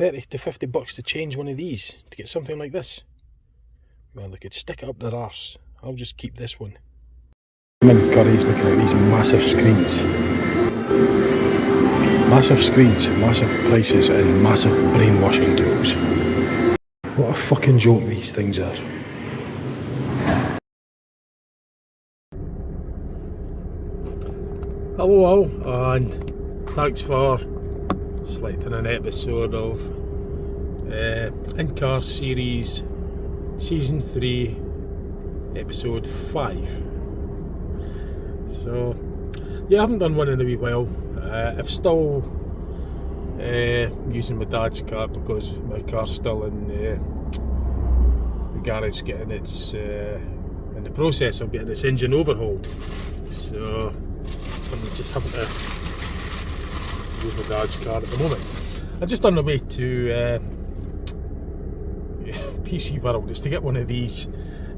30 to 50 bucks to change one of these, to get something like this. Well, they could stick it up their arse. I'll just keep this one. I'm in Curry's looking at these massive screens. Massive screens, massive prices and massive brainwashing tools. What a fucking joke these things are. Hello all, and thanks for selecting an episode of In-Car Series Season 3 Episode 5. So, yeah, I haven't done one in a wee while. I'm still using my dad's car because my car's still in the garage getting its in the process of getting its engine overhauled. So I'm just having to use my dad's car at the moment. I'm just on the way to PC World just to get one of these.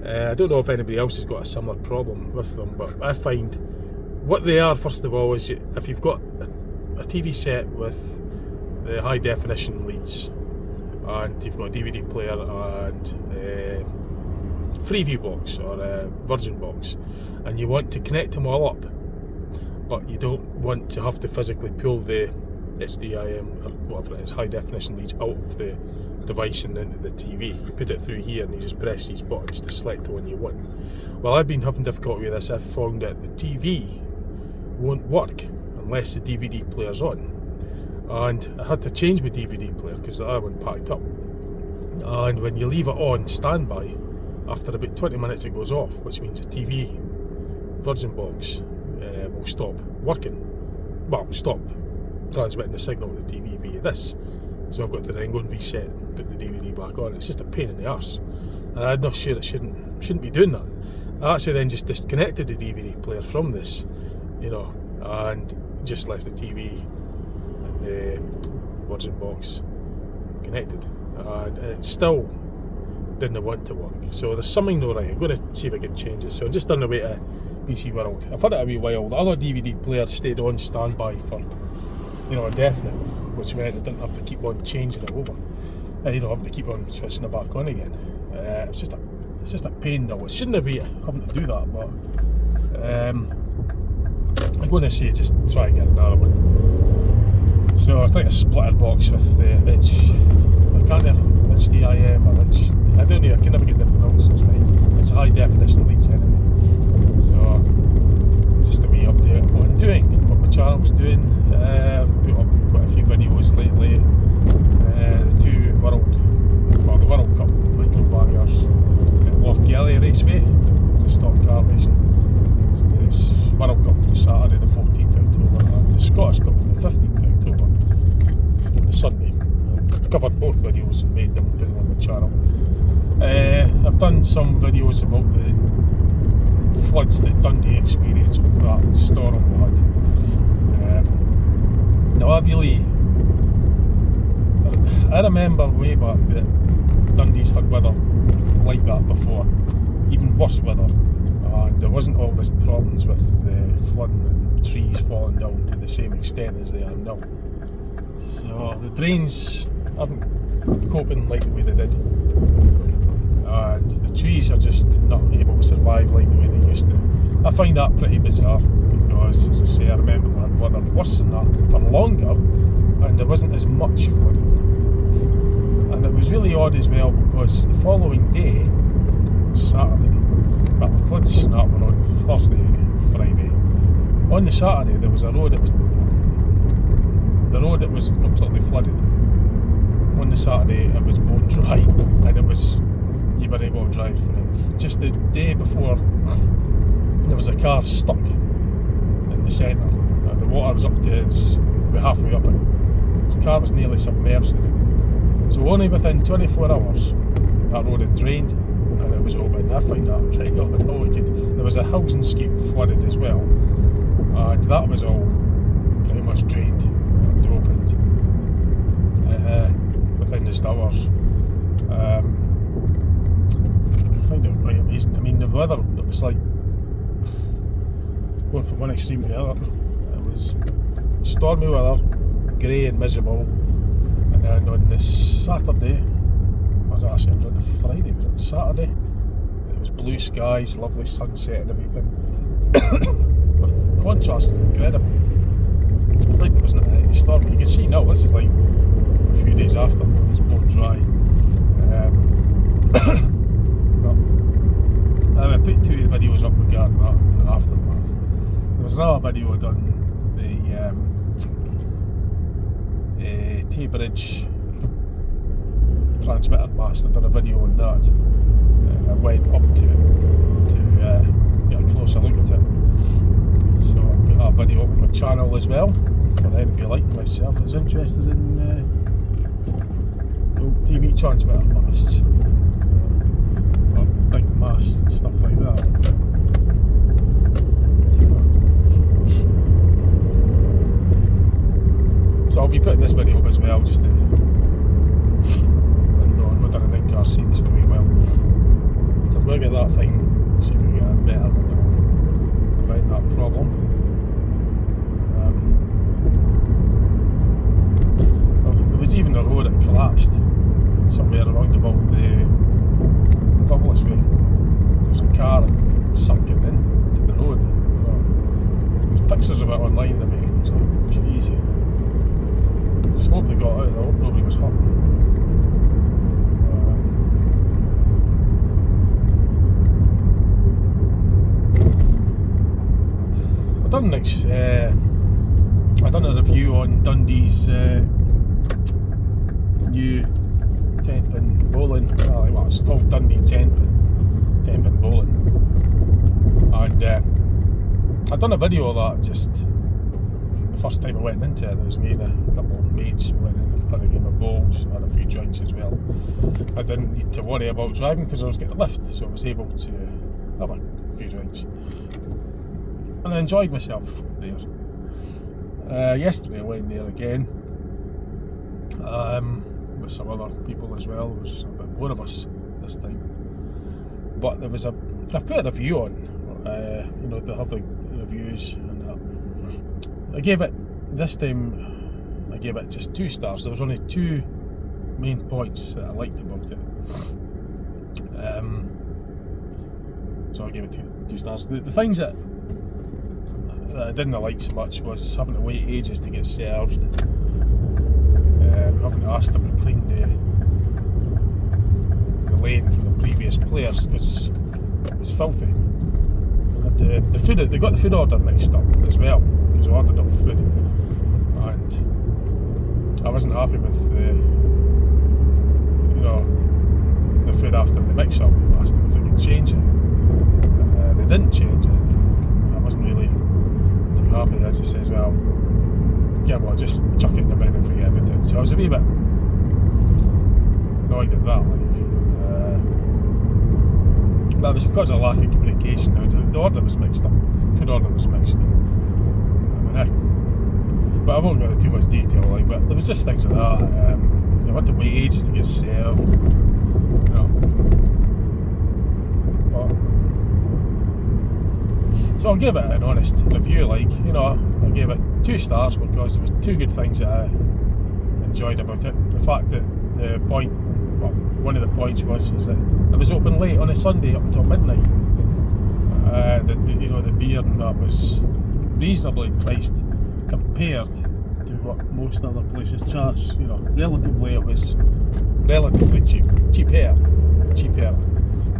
I don't know if anybody else has got a similar problem with them, but I find what they are, first of all, is if you've got a TV set with the high definition leads and you've got a DVD player and a Freeview box or a Virgin box, and you want to connect them all up, but you don't want to have to physically pull the SDIM or whatever it is, high definition leads out of the device and into the TV. You put it through here and you just press these buttons to select the one you want. Well, I've been having difficulty with this. I've found that the TV won't work unless the DVD player's on, and I had to change my DVD player because the other one packed up, and when you leave it on standby, after about 20 minutes it goes off, which means the TV Virgin box will stop working, well, stop transmitting the signal to the TV via this. So I've got to then go and reset and put the DVD back on. It's just a pain in the arse, and I'm not sure it shouldn't be doing that. I actually then just disconnected the DVD player from this, you know, and just left the TV and the Virgin box connected, and it still didn't want to work. So there's something not right. I'm going to see if I can change it. So I'm just on the way to PC World. I've had it a wee while. The other DVD player stayed on standby for, you know, indefinite, which meant I didn't have to keep on changing it over. You know, having to keep on switching it back on again. It's just a pain though. It shouldn't be having to do that, but I'm going to say just try and get another one. So it's like a splitter box with the I can't have HDIM or I don't know, I can never get the pronouncements right. It's high definition leads anyway. So just a wee update of what I'm doing and what my channel's doing. I've put up quite a few videos lately. The World Cup micro barriers at Lochgelly Raceway, the stock car racing. It's World Cup for the Saturday the 14th of October and the Scottish Cup for the 15th of October on the Sunday. I've covered both videos and made them and put them on my channel. I've done some videos about the floods that Dundee experienced with that storm we had. Now I remember way back that Dundee's had weather like that before, even worse weather, and there wasn't all this problems with the flooding and trees falling down to the same extent as they are now. So the drains aren't coping like the way they did, and the trees are just not able to survive like the way they used to. I find that pretty bizarre because, as I say, I remember we had weather worse than that for longer and there wasn't as much flooding. And it was really odd as well because the following day, Saturday, well, the floods were on Thursday, Friday. On the Saturday there was a road that was completely flooded. On the Saturday it was bone dry and you were able to drive through it. Just the day before there was a car stuck in the centre. The water was up to about halfway up it. The car was nearly submerged in it. So only within 24 hours that road had drained and it was open. I find that pretty odd. There was a housing scheme flooded as well, and that was all pretty much drained and opened within just hours. I find it quite amazing. I mean, the weather, it was like going from one extreme to the other. It was stormy weather, grey and miserable, and And on the Saturday, I was on the Friday, was it the Saturday? It was blue skies, lovely sunset and everything. Contrast is incredible. Like there wasn't any storm. You can see now, this is like a few days after it was bone dry. I put 2 videos up regarding that in the aftermath. There was another video done, the Tay Bridge transmitter mast. I done a video on that. I went up to it to get a closer look at it. So I've got that video up on my channel as well, for anybody like myself is interested in the old TV transmitter masts, or big masts and stuff like that. So I'll be putting this video up as well, just to let you know I've done an in-car series very well. So I'm going to get that thing, see if we can get a better one. Prevent that problem. There was even a road that collapsed somewhere around about the Fabulous way. There was a car sunken into the road. There's pictures of it online and everything. It was like, jeez. Just hope they got out. I hope nobody was hurt. I done a review on Dundee's new 10-pin bowling. Well, it's called Dundee 10-pin bowling, and I done a video of that just the first time I went into it. There was me and a couple of mates went in and played a game of bowls, had a few drinks as well. I didn't need to worry about driving because I was getting a lift, so I was able to have a few drinks. And I enjoyed myself there. Yesterday I went there again with some other people as well. There was a bit more of us this time. But there was I put a review on, they have the reviews and that. I gave it just 2 stars. There was only 2 main points that I liked about it. So I gave it 2 stars. The things that I didn't like so much was having to wait ages to get served, having to ask them to clean the lane from the previous players because it was filthy. The food, they got the food order mixed up as well because I ordered up food and I wasn't happy with the food after the mix up. I asked them if they could change it. They didn't change it. I wasn't really too happy. I just says, well, just chuck it in the bin and forget about it. So I was a wee bit annoyed at that, but it was because of lack of communication. The order was mixed up. Food order was mixed up. But I won't go into too much detail, but there was just things like that. I had to wait ages to get served. So I'll give it an honest review, I gave it 2 stars because there was 2 good things that I enjoyed about it. The fact that one of the points was that it was open late on a Sunday up until midnight. The beer and that was reasonably priced compared to what most other places charge. Relatively it was relatively cheaper.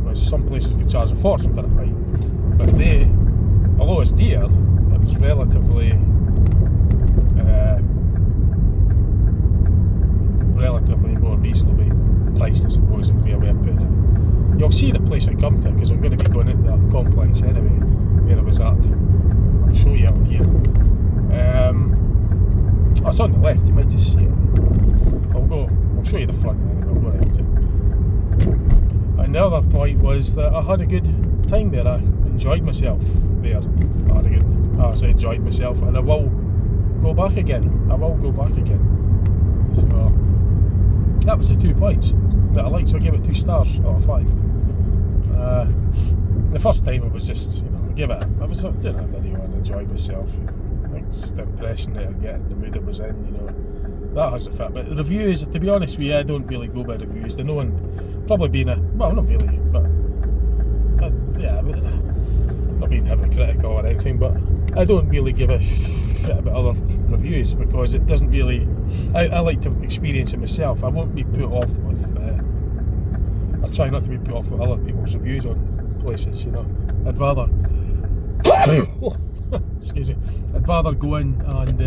Whereas some places could charge a fortune for a pint, but although it's dear, it was relatively more reasonably priced, I suppose, would be a way of putting it. You'll see the place I come to because I'm going to be going into that complex anyway, where I was at. I'll show you on here. It's on the left, you might just see it. I'll show you the front anyway, I'll go around it. And the other point was that I had a good time there. I enjoyed myself there. I enjoyed myself, and I will go back again. So that was the 2 points that I liked, so I gave it 2 stars out of 5. The first time it was just, I was doing a video and enjoyed myself. it's just the impression that I get, the mood it was in, you know. That has a fit. But the reviews, to be honest with you, I don't really go by reviews. The one probably being well, not really, but yeah, not being hypocritical or anything, but I don't really give a shit about other reviews because it doesn't really. I like to experience it myself. I won't be put off with. I try not to be put off with other people's reviews on places. You know, I'd rather. Excuse me. I'd rather go in and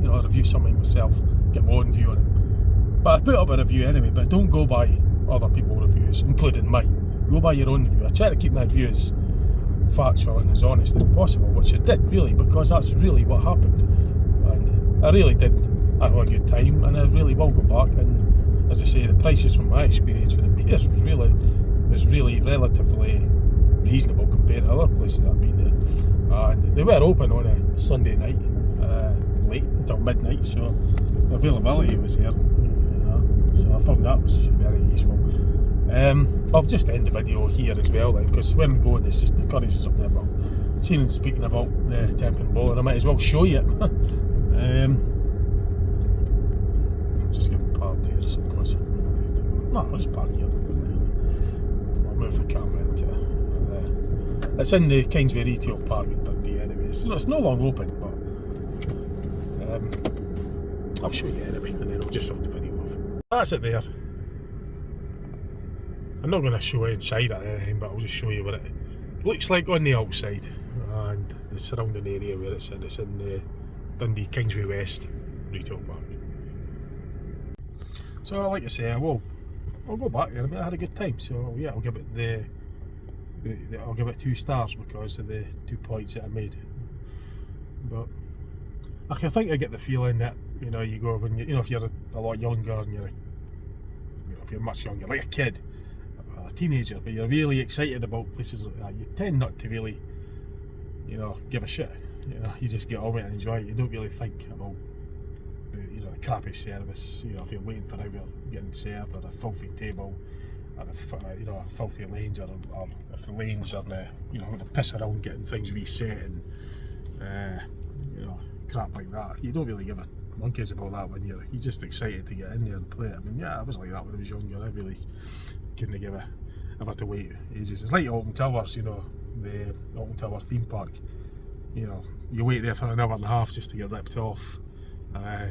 you know, review something myself, get my own view on it. But I put up a review anyway. But don't go by other people's reviews, including mine. Go by your own review. I try to keep my views factual and as honest as possible, which I did really, because that's really what happened. And I really did have a good time, and I really will go back. And as I say, the prices from my experience with the beers was really relatively reasonable compared to other places I've been there. And they were open on a Sunday night, late until midnight, so the availability was there. You know, so I found that was very useful. I'll just end the video here as well then, because where I'm going is just the Curry's was up there, but seeing and speaking about the Tempting Bowler, I might as well show you it. I'll just get parked here, I suppose. No, I'll just park here. I'll move the camera into there. It's in the Kingsway Retail Park in Dundee anyway. It's no long open, but I'll show you anyway, and then I'll just round the video off. That's it there. I'm not going to show inside or anything, but I'll just show you what it looks like on the outside and the surrounding area where it's in. It's in the Dundee Kingsway West Retail Park. So, like I say, I'll go back there. I mean, I had a good time, so yeah, I'll give it I'll give it 2 stars because of the 2 points that I made. But I think I get the feeling that, you know, you go when you know, if you're a lot younger and if you're much younger, like a kid, a teenager, but you're really excited about places like that, you tend not to really, you know, give a shit. You know, you just get on with it and enjoy it. You don't really think about the crappy service. You know, if you're waiting for hour getting served, or a filthy table, or filthy lanes, or if the lanes are going to piss around getting things reset and crap like that. You don't really give a monkeys about that when you're just excited to get in there and play it. I mean, yeah, I was like that when I was younger. I really couldn't give I've had to wait ages. It's like Alton Towers, you know, the Alton Tower theme park. You know, you wait there for an hour and a half just to get ripped off.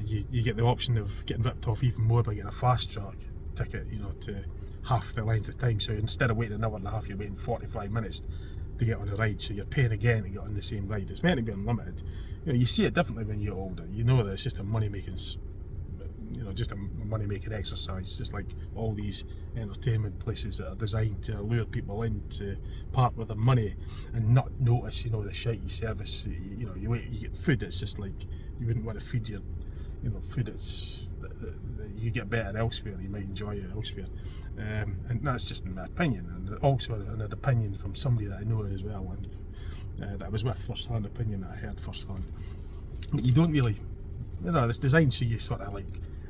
You get the option of getting ripped off even more by getting a fast track ticket, you know, to half the length of time. So instead of waiting an hour and a half, you're waiting 45 minutes to get on a ride. So you're paying again to get on the same ride. It's meant to be unlimited. You know, you see it differently when you're older. You know that it's just a money-making, just a money-making exercise. Just like all these entertainment places that are designed to lure people in to part with their money and not notice, the shitey service. You wait, you get food. It's just like you wouldn't want to feed your, food that's you get better elsewhere. You might enjoy it elsewhere, and that's just in my opinion, and also an opinion from somebody that I know as well, and that was with first-hand opinion that I heard first-hand. But you don't really, it's designed so you sort of like,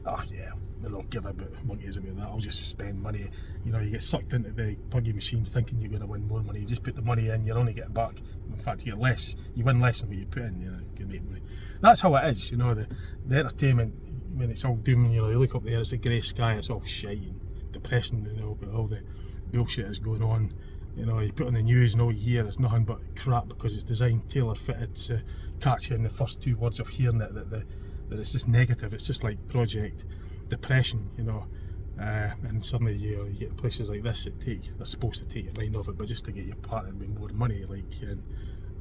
oh yeah, I don't give a monkeys about that, I'll just spend money. You get sucked into the pluggy machines thinking you're going to win more money. You just put the money in, you're only getting back. In fact, you get less. You win less than what you put in. You can make money. That's how it is. The entertainment, when it's all doom, you look up there, it's a grey sky, it's all shite and depressing. But all the bullshit is going on. You put on the news and all you hear is nothing but crap because it's designed, tailor-fitted to catch you in the first 2 words of hearing it, that it's just negative. It's just like Project Depression, and suddenly you get places like this that they're supposed to take your mind off it, but just to get you parted with more money,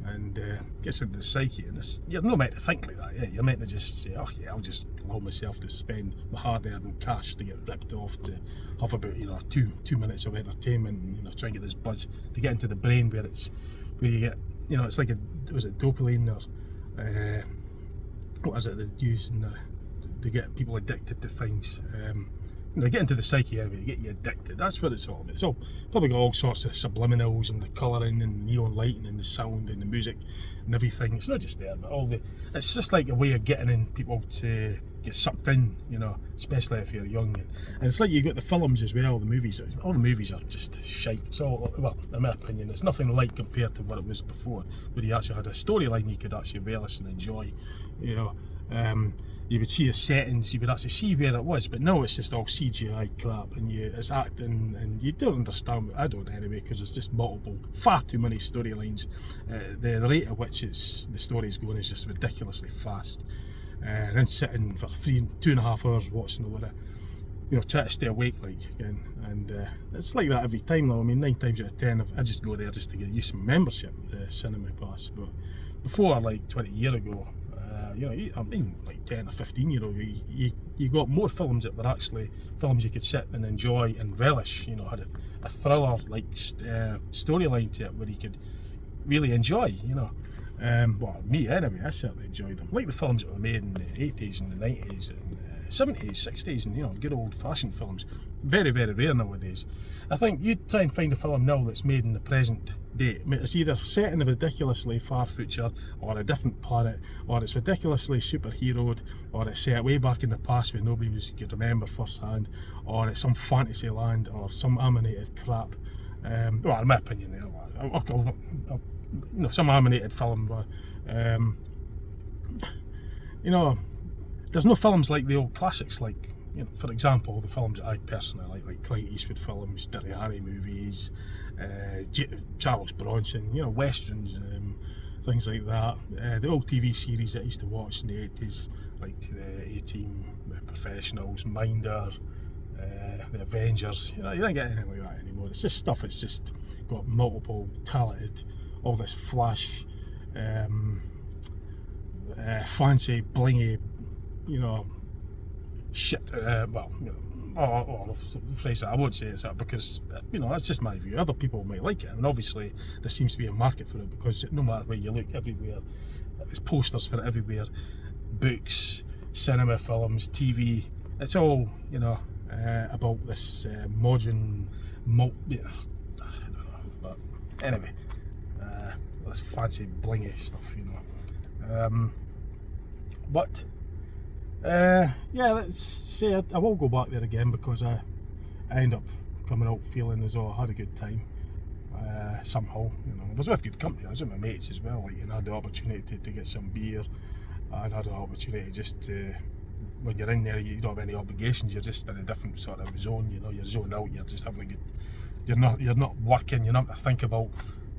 and gets into the psyche. And you're not meant to think like that. Yeah, you're meant to just say, oh yeah, I'll just allow myself to spend my hard-earned cash to get ripped off, to have about 2 minutes of entertainment, and try and get this buzz to get into the brain where you get, it's like was it dopamine or what is it they use to get people addicted to things. they get into the psyche anyway, get you addicted. That's what it's all about. It's all probably got all sorts of subliminals and the colouring and neon lighting and the sound and the music and everything. It's not just there, but it's just like a way of getting in people to get sucked in, you know, especially if you're young. And it's like you got the films as well, the movies. All the movies are just shite. It's all, well, in my opinion, it's nothing like compared to what it was before, where you actually had a storyline you could actually relish and enjoy, you know. You would see the settings, you would actually see where it was, but now it's just all CGI crap, and it's acting, and you don't understand. I don't anyway, because it's just far too many storylines. The rate at which the story's going is just ridiculously fast. And then sitting for 2.5 hours watching a lot of, you know, try to stay awake like again, and it's like that every time though. I mean, 9 times out of 10, I just go there just to get used to membership, cinema pass. But before, like 20 years ago, you know, I mean, like 10 or 15 year old, you got more films that were actually films you could sit and enjoy and relish. You know, had a thriller like storyline to it where you could really enjoy. You know, well, me anyway, I certainly enjoyed them. Like the films that were made in the 80s and the 90s and 70s, 60s, and you know, good old fashioned films. Very, very rare nowadays. I think you'd try and find a film now that's made in the present day. It's either set in a ridiculously far future, or a different planet, or it's ridiculously superheroed, or it's set way back in the past where nobody could remember firsthand, or it's some fantasy land, or some animated crap. Well, in my opinion, you know, some animated film. You know, there's no films like the old classics, like, you know, for example, the films that I personally like Clint Eastwood films, Dirty Harry movies, Charles Bronson, you know, westerns, things like that. The old TV series that I used to watch in the 80s, like the A-Team, the Professionals, Minder, the Avengers. You know, you don't get anything like that anymore. It's just stuff that's just got multiple talented, all this flash, fancy, blingy, you know, shit. Well, you know, the phrase that I won't say it's that, because, you know, that's just my view. Other people might like it, and obviously there seems to be a market for it, because no matter where you look, everywhere there's posters for it everywhere. Books, cinema, films, TV. It's all, you know, about this modern, I don't know, but anyway, this fancy blingy stuff, you know. But yeah, let's say I will go back there again, because I end up coming out feeling as though I had a good time. Somehow, you know, I was with good company. I was with my mates as well. Like, and I had the opportunity to get some beer. I had an opportunity just to, when you're in there, you don't have any obligations. You're just in a different sort of zone. You know, you're zoned out. You're just having a good. You're not working. You're not having to think about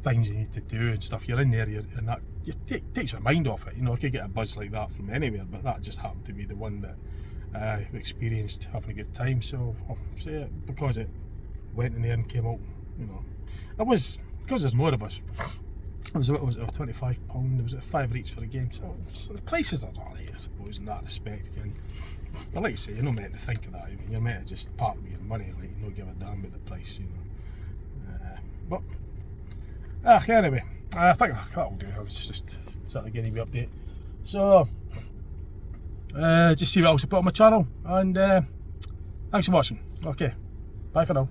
things you need to do and stuff. You're in there, and that takes your mind off it. You know, I could get a buzz like that from anywhere, but that just happened to be the one that I experienced having a good time. So I'll say it, because it went in there and came out, you know, it was, because there's more of us. It was £25. There was £5 each for the game, so the prices are alright, I suppose, in that respect. And but like I say, you're not meant to think of that. You're meant to just part with your money, like, you don't give a damn about the price, you know. But anyway, I think that'll do. I was just sort of getting me update. So just see what else I put on my channel, and thanks for watching. Okay, bye for now.